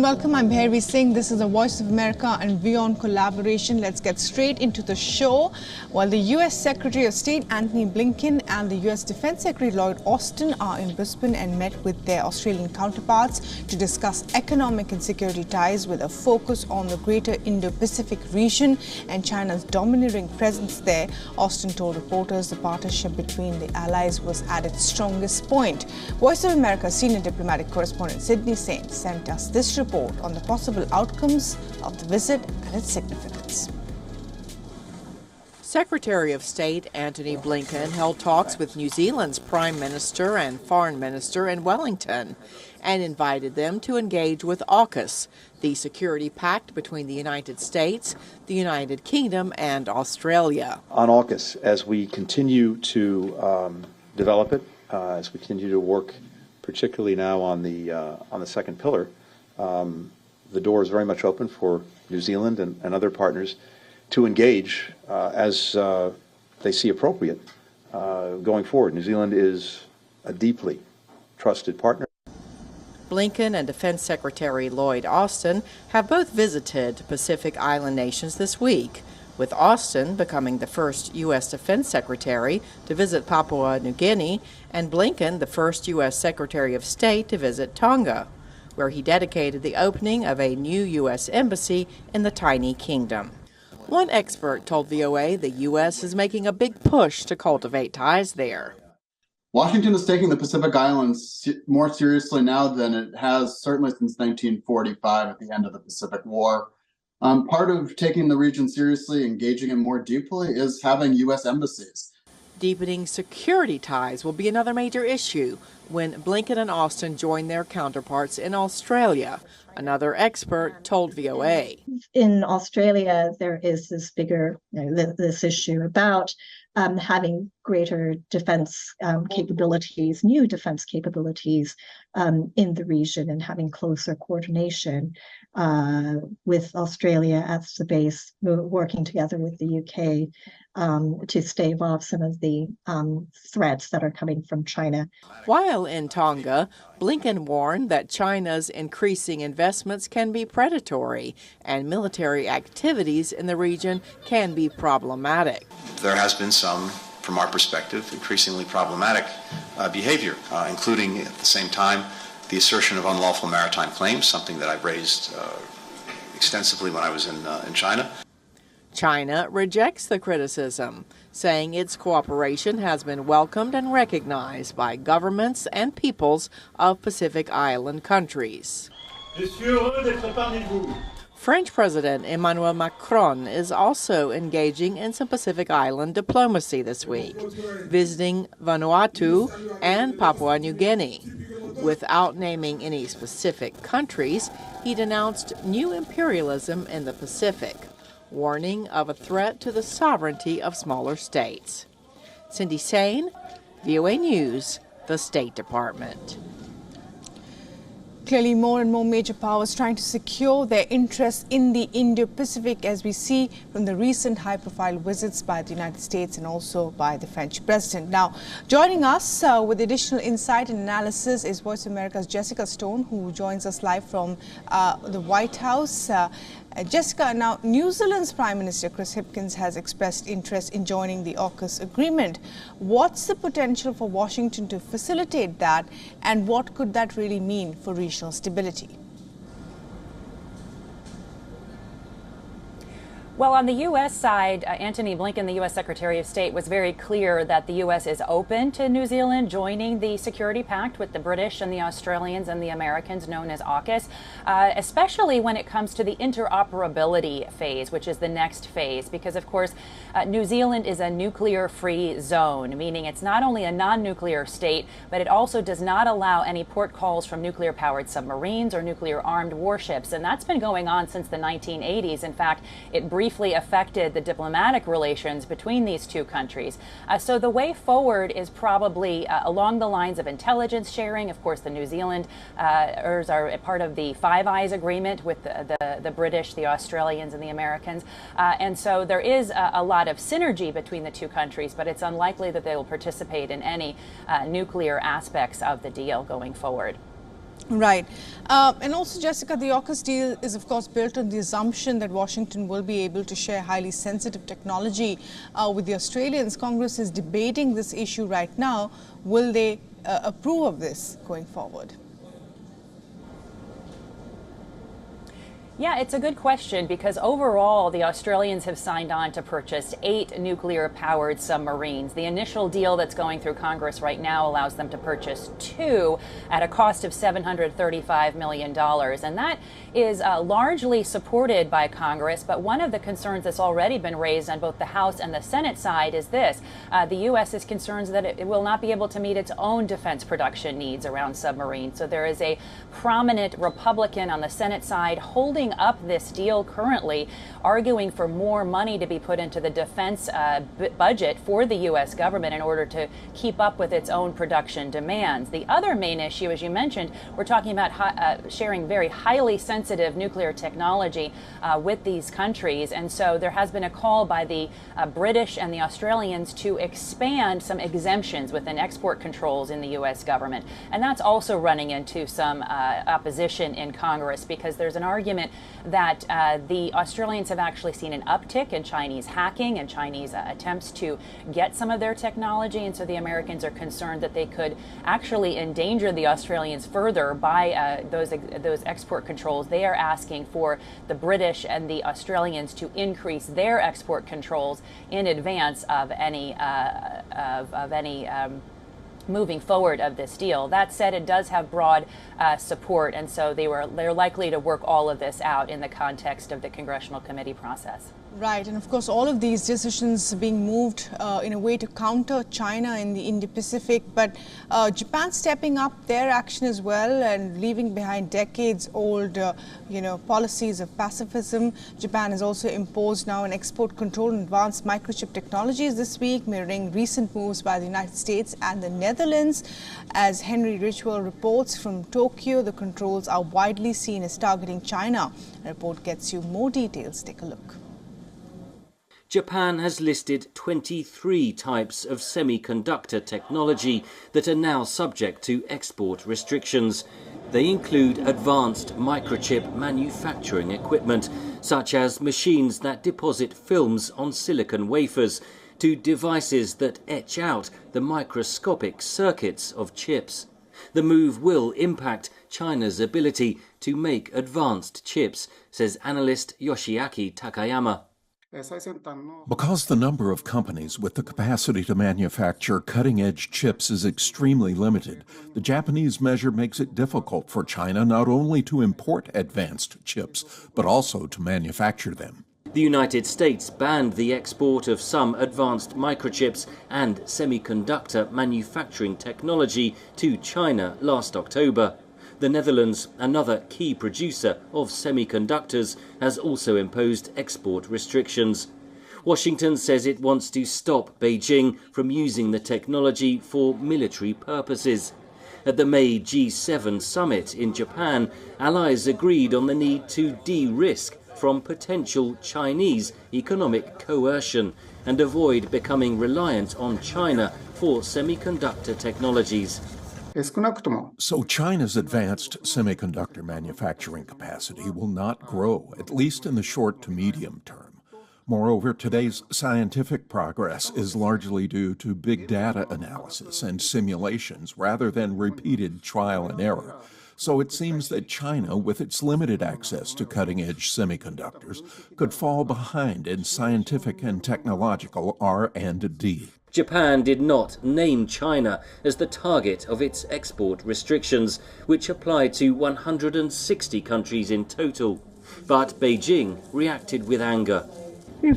welcome. I'm Bhairavi Singh. This is the Voice of America and WION collaboration. Let's get straight into the show. While the U.S. Secretary of State Antony Blinken and the U.S. Defense Secretary Lloyd Austin are in Brisbane and met with their Australian counterparts to discuss economic and security ties with a focus on the greater Indo-Pacific region and China's domineering presence there, Austin told reporters the partnership between the allies was at its strongest point. Voice of America senior diplomatic correspondent Sydney Saint sent us this report on the possible outcomes of the visit and its significance. Secretary of State Antony Blinken held talks with New Zealand's Prime Minister and Foreign Minister in Wellington and invited them to engage with AUKUS, the security pact between the United States, the United Kingdom and Australia. On AUKUS, as we continue to develop it, as we continue to work particularly now on the second pillar, the door is very much open for New Zealand and other partners to engage as they see appropriate going forward. New Zealand is a deeply trusted partner. Blinken and Defense Secretary Lloyd Austin have both visited Pacific Island nations this week, with Austin becoming the first U.S. Defense Secretary to visit Papua New Guinea and Blinken the first U.S. Secretary of State to visit Tonga, where he dedicated the opening of a new U.S. embassy in the tiny kingdom. One expert told VOA the U.S. is making a big push to cultivate ties there. Washington is taking the Pacific Islands more seriously now than it has certainly since 1945 at the end of the Pacific War. Part of taking the region seriously, engaging it more deeply, is having U.S. embassies. Deepening security ties will be another major issue when Blinken and Austin join their counterparts in Australia, another expert told VOA. In Australia, there is this bigger, this issue about having greater defense capabilities, new defense capabilities in the region, and having closer coordination with Australia as the base, working together with the UK to stave off some of the threats that are coming from China. While in Tonga, Blinken warned that China's increasing investments can be predatory and military activities in the region can be problematic. There has been some, from our perspective, increasingly problematic behavior, including at the same time the assertion of unlawful maritime claims, something that I've raised extensively when I was in China. China rejects the criticism, saying its cooperation has been welcomed and recognized by governments and peoples of Pacific Island countries. French President Emmanuel Macron is also engaging in some Pacific Island diplomacy this week, visiting Vanuatu and Papua New Guinea. Without naming any specific countries, he denounced new imperialism in the Pacific, warning of a threat to the sovereignty of smaller states. Cindy Sain, VOA News, the State Department. Clearly, more and more major powers trying to secure their interests in the Indo-Pacific, as we see from the recent high-profile visits by the United States and also by the French president. Now, joining us with additional insight and analysis is Voice of America's Jessica Stone, who joins us live from the White House. Jessica, now New Zealand's Prime Minister Chris Hipkins has expressed interest in joining the AUKUS agreement. What's the potential for Washington to facilitate that, and what could that really mean for regional stability? Well, on the U.S. side, Antony Blinken, the U.S. Secretary of State, was very clear that the U.S. is open to New Zealand joining the security pact with the British and the Australians and the Americans, known as AUKUS, especially when it comes to the interoperability phase, which is the next phase, because, of course, New Zealand is a nuclear-free zone, meaning it's not only a non-nuclear state, but it also does not allow any port calls from nuclear-powered submarines or nuclear-armed warships, and that's been going on since the 1980s. In fact, it briefly affected the diplomatic relations between these two countries. So the way forward is probably along the lines of intelligence sharing. Of course, the New Zealanders are a part of the Five Eyes agreement with the British, the Australians, and the Americans. And so there is a lot of synergy between the two countries, but it's unlikely that they will participate in any nuclear aspects of the deal going forward. Right. And also, Jessica, the AUKUS deal is, of course, built on the assumption that Washington will be able to share highly sensitive technology with the Australians. Congress is debating this issue right now. Will they approve of this going forward? Yeah, it's a good question because overall the Australians have signed on to purchase 8 nuclear-powered submarines. The initial deal that's going through Congress right now allows them to purchase 2 at a cost of $735 million. And that is largely supported by Congress. But one of the concerns that's already been raised on both the House and the Senate side is this. The U.S. is concerned that it will not be able to meet its own defense production needs around submarines. So there is a prominent Republican on the Senate side holding up this deal currently, arguing for more money to be put into the defense budget for the U.S. government in order to keep up with its own production demands. The other main issue, as you mentioned, we're talking about sharing very highly sensitive nuclear technology with these countries. And so there has been a call by the British and the Australians to expand some exemptions within export controls in the U.S. government. And that's also running into some opposition in Congress because there's an argument that the Australians have actually seen an uptick in Chinese hacking and Chinese attempts to get some of their technology. And so the Americans are concerned that they could actually endanger the Australians further by those export controls. They are asking for the British and the Australians to increase their export controls in advance of any moving forward of this deal. That said, it does have broad support, and so they're likely to work all of this out in the context of the congressional committee process. Right, and of course all of these decisions being moved in a way to counter China in the Indo-Pacific, but Japan stepping up their action as well and leaving behind decades-old policies of pacifism. Japan has also imposed now an export control on advanced microchip technologies this week, mirroring recent moves by the United States and the Netherlands. As Henry Ridgwell reports from Tokyo, the controls are widely seen as targeting China. The report gets you more details. Take a look. Japan has listed 23 types of semiconductor technology that are now subject to export restrictions. They include advanced microchip manufacturing equipment, such as machines that deposit films on silicon wafers, to devices that etch out the microscopic circuits of chips. The move will impact China's ability to make advanced chips, says analyst Yoshiaki Takayama. Because the number of companies with the capacity to manufacture cutting-edge chips is extremely limited, the Japanese measure makes it difficult for China not only to import advanced chips, but also to manufacture them. The United States banned the export of some advanced microchips and semiconductor manufacturing technology to China last October. The Netherlands, another key producer of semiconductors, has also imposed export restrictions. Washington says it wants to stop Beijing from using the technology for military purposes. At the May G7 summit in Japan, allies agreed on the need to de-risk from potential Chinese economic coercion and avoid becoming reliant on China for semiconductor technologies. So China's advanced semiconductor manufacturing capacity will not grow, at least in the short to medium term. Moreover, today's scientific progress is largely due to big data analysis and simulations rather than repeated trial and error. So it seems that China, with its limited access to cutting-edge semiconductors, could fall behind in scientific and technological R&D. Japan did not name China as the target of its export restrictions, which apply to 160 countries in total. But Beijing reacted with anger. In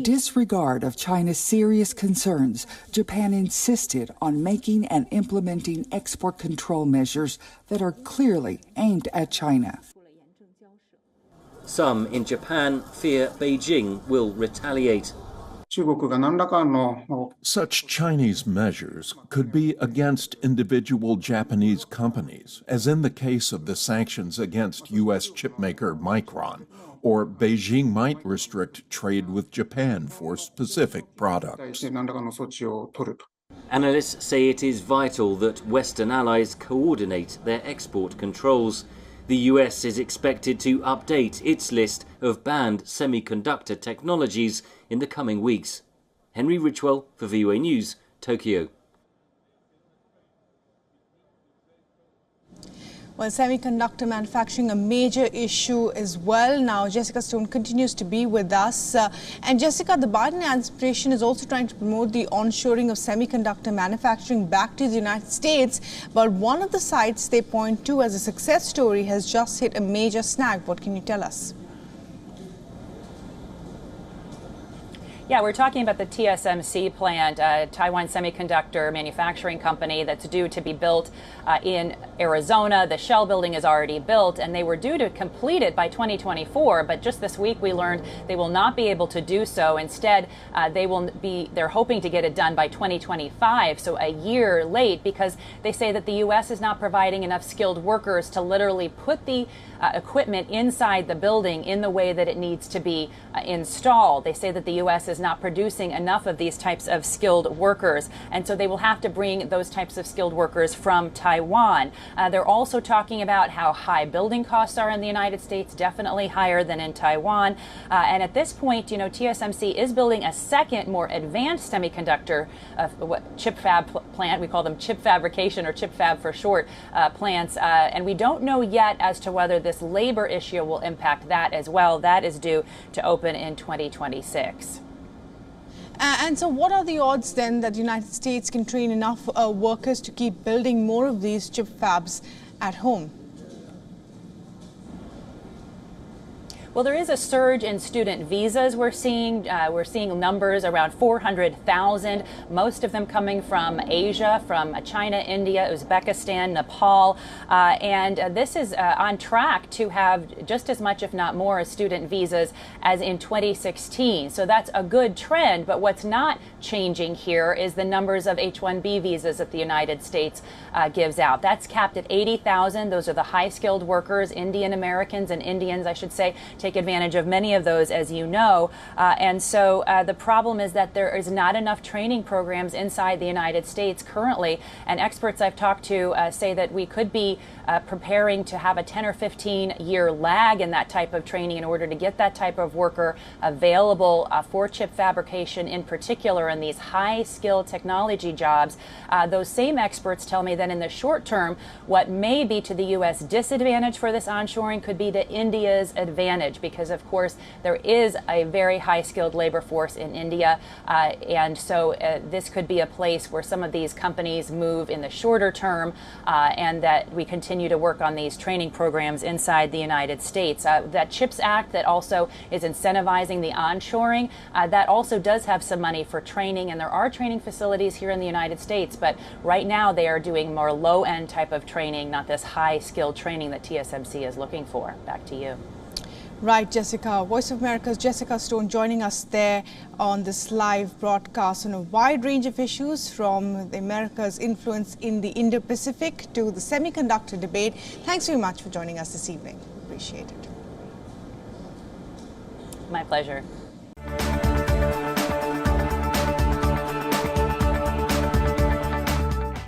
disregard of China's serious concerns, Japan insisted on making and implementing export control measures that are clearly aimed at China. Some in Japan fear Beijing will retaliate. Such Chinese measures could be against individual Japanese companies, as in the case of the sanctions against U.S. chipmaker Micron, or Beijing might restrict trade with Japan for specific products. Analysts say it is vital that Western allies coordinate their export controls. The US is expected to update its list of banned semiconductor technologies in the coming weeks. Henry Richwell for VOA News, Tokyo. Well, semiconductor manufacturing, a major issue as well. Now, Jessica Stone continues to be with us. And Jessica, the Biden administration is also trying to promote the onshoring of semiconductor manufacturing back to the United States. But one of the sites they point to as a success story has just hit a major snag. What can you tell us? Yeah, we're talking about the TSMC plant, Taiwan Semiconductor Manufacturing Company, that's due to be built in Arizona. The shell building is already built, and they were due to complete it by 2024. But just this week, we learned they will not be able to do so. Instead, they're hoping to get it done by 2025, so a year late, because they say that the U.S. is not providing enough skilled workers to literally put the equipment inside the building in the way that it needs to be installed. They say that the U.S. is not producing enough of these types of skilled workers, and so they will have to bring those types of skilled workers from Taiwan. They're also talking about how high building costs are in the United States, definitely higher than in Taiwan. And at this point, you know, TSMC is building a second, more advanced semiconductor chip fab plant. We call them chip fabrication, or chip fab for short, plants. And we don't know yet as to whether this labor issue will impact that as well. That is due to open in 2026. And so what are the odds then that the United States can train enough workers to keep building more of these chip fabs at home? Well, there is a surge in student visas we're seeing. We're seeing numbers around 400,000, most of them coming from Asia, from China, India, Uzbekistan, Nepal. And this is on track to have just as much, if not more, student visas as in 2016. So that's a good trend. But what's not changing here is the numbers of H-1B visas that the United States gives out. That's capped at 80,000. Those are the high-skilled workers, Indian Americans and Indians, I should say, take advantage of many of those, as you know. And so the problem is that there is not enough training programs inside the United States currently. And experts I've talked to say that we could be preparing to have a 10 or 15 year lag in that type of training in order to get that type of worker available for chip fabrication in particular, in these high skilled technology jobs. Those same experts tell me that in the short term, what may be to the U.S. disadvantage for this onshoring could be to India's advantage, because of course there is a very high skilled labor force in India, and so this could be a place where some of these companies move in the shorter term, and that we continue to work on these training programs inside the United States. That CHIPS Act that also is incentivizing the onshoring, that also does have some money for training, and there are training facilities here in the United States, but right now they are doing more low-end type of training, not this high-skilled training that TSMC is looking for. Back to you. Right, Jessica. Voice of America's Jessica Stone joining us there on this live broadcast on a wide range of issues, from America's influence in the Indo-Pacific to the semiconductor debate. Thanks very much for joining us this evening. Appreciate it. My pleasure.